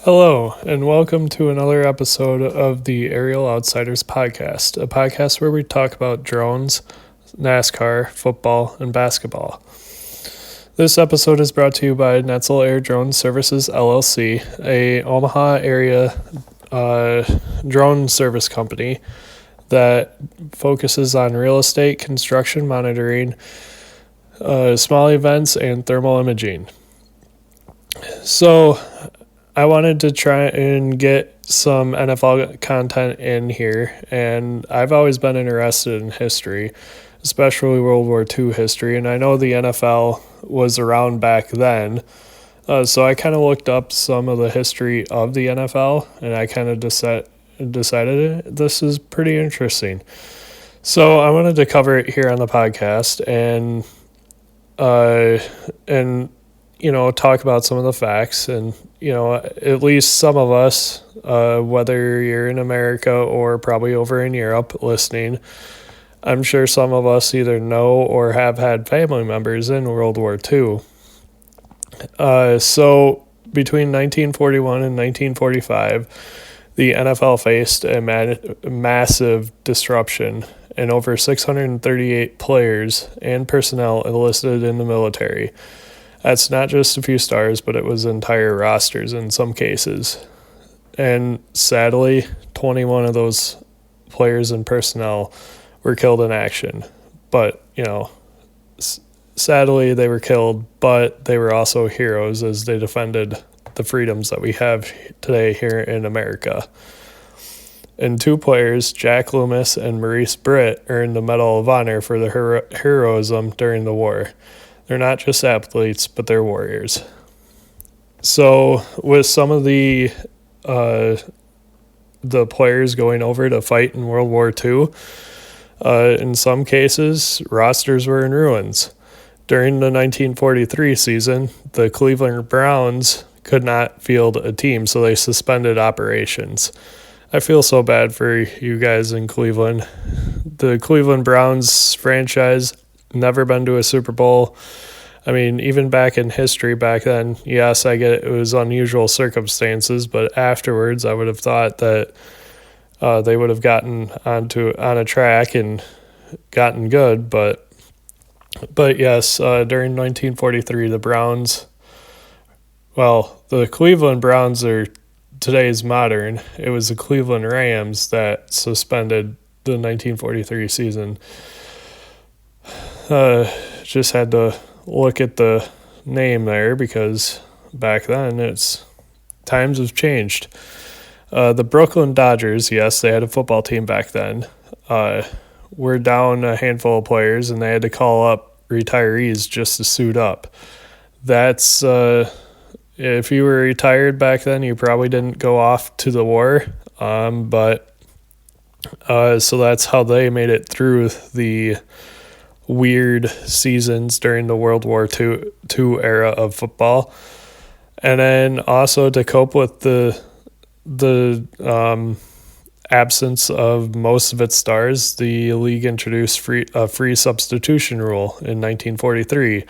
Hello, and welcome to another episode of the Aerial Outsiders podcast, a podcast where we talk about drones, NASCAR, football, and basketball. This episode is brought to you by Netzel Air Drone Services LLC, a Omaha area drone service company that focuses on real estate, construction monitoring, small events, and thermal imaging. So, I wanted to try and get some NFL content in here, and I've always been interested in history, especially World War II history, and I know the NFL was around back then, so I kind of looked up some of the history of the NFL, and I kind of decided this is pretty interesting. So I wanted to cover it here on the podcast and talk about some of the facts and, at least some of us, whether you're in America or probably over in Europe listening, I'm sure some of us either know or have had family members in World War II. So between 1941 and 1945, the NFL faced a massive disruption, and over 638 players and personnel enlisted in the military. That's not just a few stars, but it was entire rosters in some cases. And sadly, 21 of those players and personnel were killed in action. But, sadly they were killed, but they were also heroes as they defended the freedoms that we have today here in America. And two players, Jack Loomis and Maurice Britt, earned the Medal of Honor for their heroism during the war. They're not just athletes, but they're warriors. So with some of the players going over to fight in World War II, in some cases, rosters were in ruins. During the 1943 season, the Cleveland Browns could not field a team, so they suspended operations. I feel so bad for you guys in Cleveland. The Cleveland Browns franchise never been to a Super Bowl. I mean, even back in history back then, yes, I get it was unusual circumstances, but afterwards I would have thought that they would have gotten on a track and gotten good, but yes, during 1943, the Cleveland Browns are today's modern. It was the Cleveland Rams that suspended the 1943 season. Just had to look at the name there because back then times have changed. The Brooklyn Dodgers, yes, they had a football team back then. Were down a handful of players and they had to call up retirees just to suit up. That's if you were retired back then, you probably didn't go off to the war. So that's how they made it through the weird seasons during the World War II era of football. And then also to cope with the absence of most of its stars, the league introduced a free substitution rule in 1943,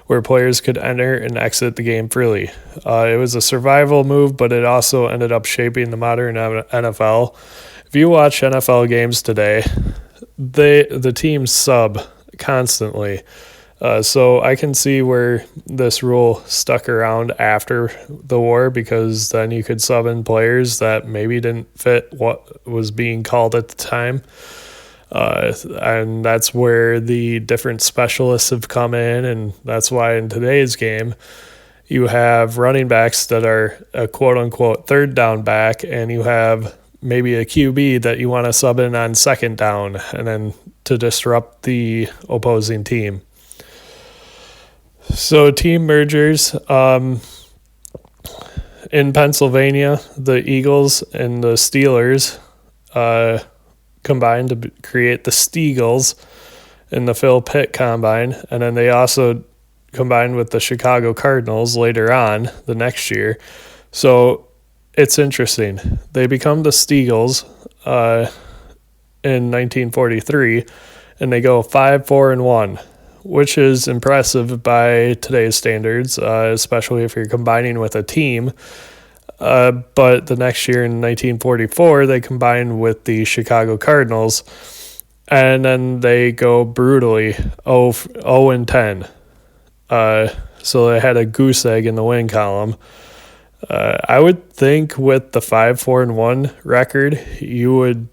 where players could enter and exit the game freely. It was a survival move, but it also ended up shaping the modern NFL. If you watch NFL games today, the teams sub constantly. So I can see where this rule stuck around after the war, because then you could sub in players that maybe didn't fit what was being called at the time. And that's where the different specialists have come in, and that's why in today's game you have running backs that are a quote-unquote third down back, and you have maybe a QB that you want to sub in on second down and then to disrupt the opposing team. So team mergers, in Pennsylvania, the Eagles and the Steelers combined to create the Steagles in the Phil Pitt Combine, and then they also combined with the Chicago Cardinals later on the next year. So it's interesting. They become the Steagles in 1943, and they go 5-4-1, which is impressive by today's standards, especially if you're combining with a team. But the next year in 1944, they combined with the Chicago Cardinals, and then they go brutally 0-10. So they had a goose egg in the win column. I would think with the 5-4-1 record, you would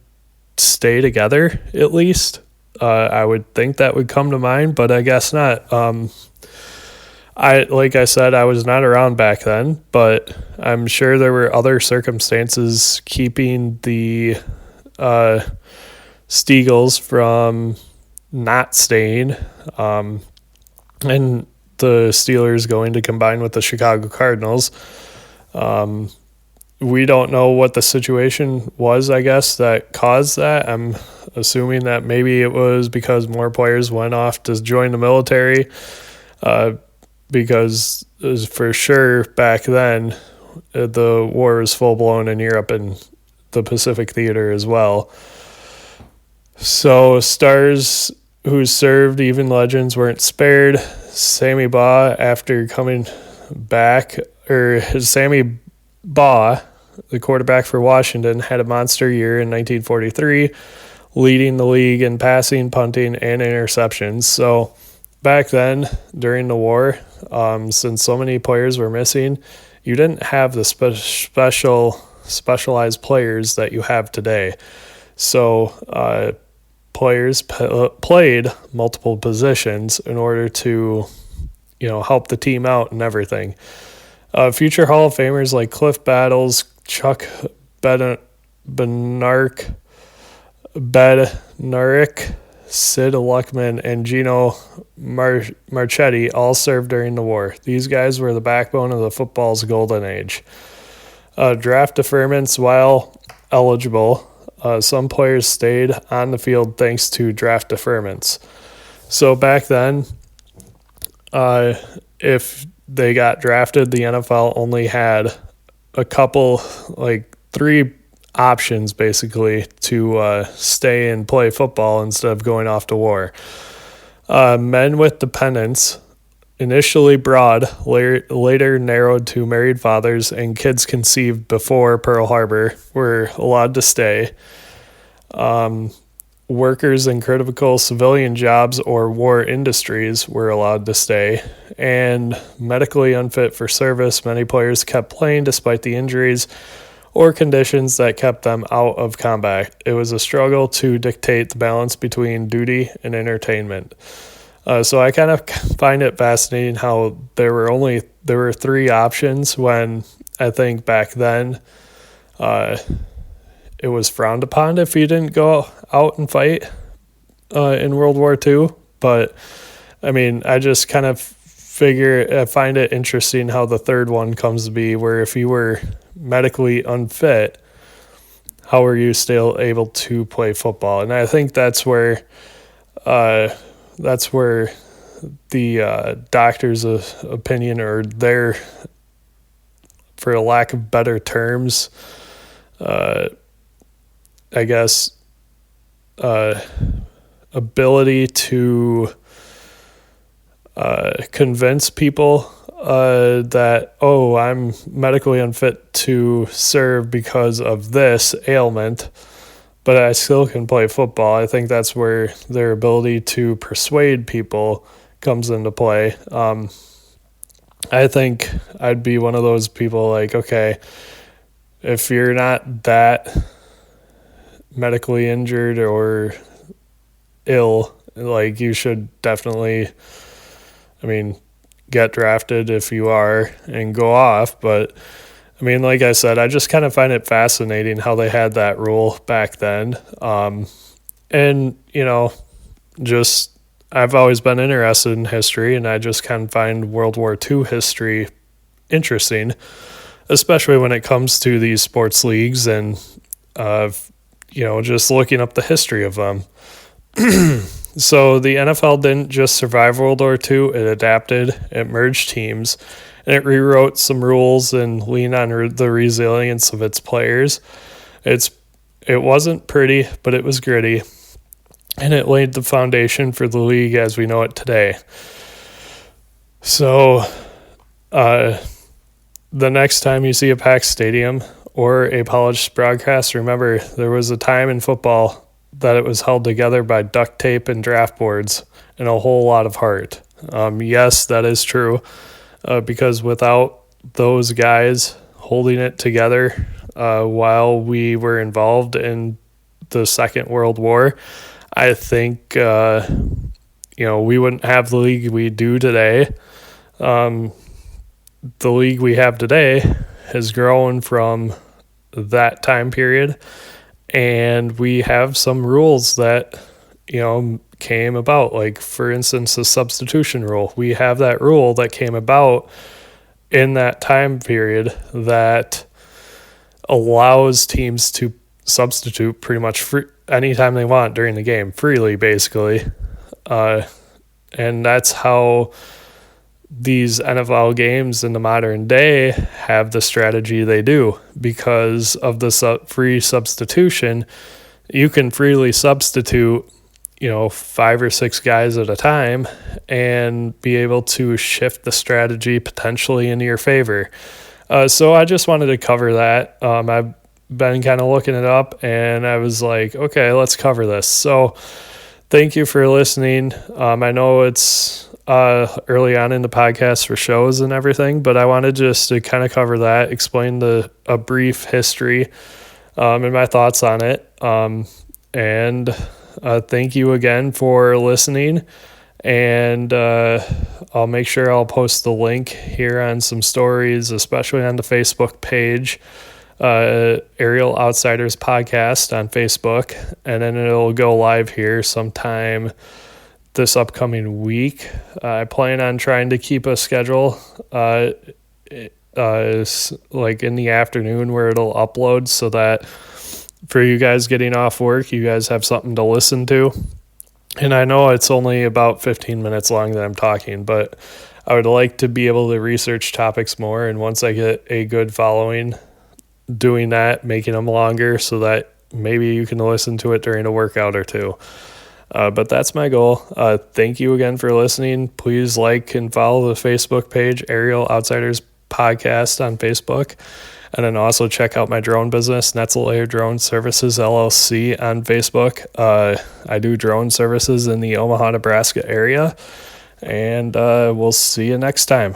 stay together at least. I would think that would come to mind, but I guess not. Like I said, I was not around back then, but I'm sure there were other circumstances keeping the Steagles from not staying, and the Steelers going to combine with the Chicago Cardinals. We don't know what the situation was, I guess, that caused that. I'm assuming that maybe it was because more players went off to join the military, because it was for sure back then the war was full-blown in Europe and the Pacific Theater as well. So stars who served, even legends, weren't spared. Sammy Baugh, after coming back, Sammy Baugh, the quarterback for Washington, had a monster year in 1943, leading the league in passing, punting, and interceptions. So back then, during the war, since so many players were missing, you didn't have the specialized players that you have today. So players played multiple positions in order to, help the team out and everything. Future Hall of Famers like Cliff Battles, Chuck Bednarik, Sid Luckman, and Gino Marchetti all served during the war. These guys were the backbone of the football's golden age. Draft deferments while eligible. Some players stayed on the field thanks to draft deferments. So back then, if they got drafted, the NFL only had a couple, like 3 options basically to stay and play football instead of going off to war. Men with dependents, initially broad, later narrowed to married fathers and kids conceived before Pearl Harbor, were allowed to stay. Workers in critical civilian jobs or war industries were allowed to stay. And medically unfit for service, many players kept playing despite the injuries or conditions that kept them out of combat. It was a struggle to dictate the balance between duty and entertainment. So I kind of find it fascinating how there were 3 options when I think back then it was frowned upon if you didn't go out and fight in World War II. But I mean, I just kind of I find it interesting how the third one comes to be, where if you were medically unfit, how are you still able to play football? And I think that's where the doctor's opinion, or their, for a lack of better terms, I guess, ability to convince people that, I'm medically unfit to serve because of this ailment, but I still can play football. I think that's where their ability to persuade people comes into play. I think I'd be one of those people like, okay, if you're not that medically injured or ill, like, you should definitely, get drafted if you are and go off. But like I said, I just kind of find it fascinating how they had that rule back then. And just, I've always been interested in history, and I just kind of find World War II history interesting, especially when it comes to these sports leagues and just looking up the history of them. So the NFL didn't just survive World War II, it adapted, it merged teams, and it rewrote some rules and leaned on the resilience of its players. It wasn't pretty, but it was gritty, and it laid the foundation for the league as we know it today. So the next time you see a packed stadium or a polished broadcast, remember there was a time in football that it was held together by duct tape and draft boards and a whole lot of heart. Yes, that is true, because without those guys holding it together while we were involved in the Second World War, I think we wouldn't have the league we do today. The league we have today has grown from that time period, and we have some rules that came about, like for instance the substitution rule. We have that rule that came about in that time period that allows teams to substitute pretty much anytime they want during the game, freely basically, and that's how these NFL games in the modern day have the strategy they do. Because of the free substitution, you can freely substitute 5 or 6 guys at a time and be able to shift the strategy potentially in your favor. So I just wanted to cover that. I've been kind of looking it up, and I was like, okay, let's cover this. So thank you for listening. I know it's early on in the podcast for shows and everything, but I wanted just to kind of cover that, explain a brief history and my thoughts on it. And thank you again for listening. And I'll make sure I'll post the link here on some stories, especially on the Facebook page, Aerial Outsiders Podcast on Facebook. And then it'll go live here sometime this upcoming week. I plan on trying to keep a schedule like in the afternoon where it'll upload, so that for you guys getting off work, you guys have something to listen to. And I know it's only about 15 minutes long that I'm talking, but I would like to be able to research topics more. And once I get a good following doing that, making them longer so that maybe you can listen to it during a workout or two. But that's my goal. Thank you again for listening. Please like and follow the Facebook page, Aerial Outsiders Podcast on Facebook. And then also check out my drone business, Netzel Air Drone Services, LLC on Facebook. I do drone services in the Omaha, Nebraska area. And we'll see you next time.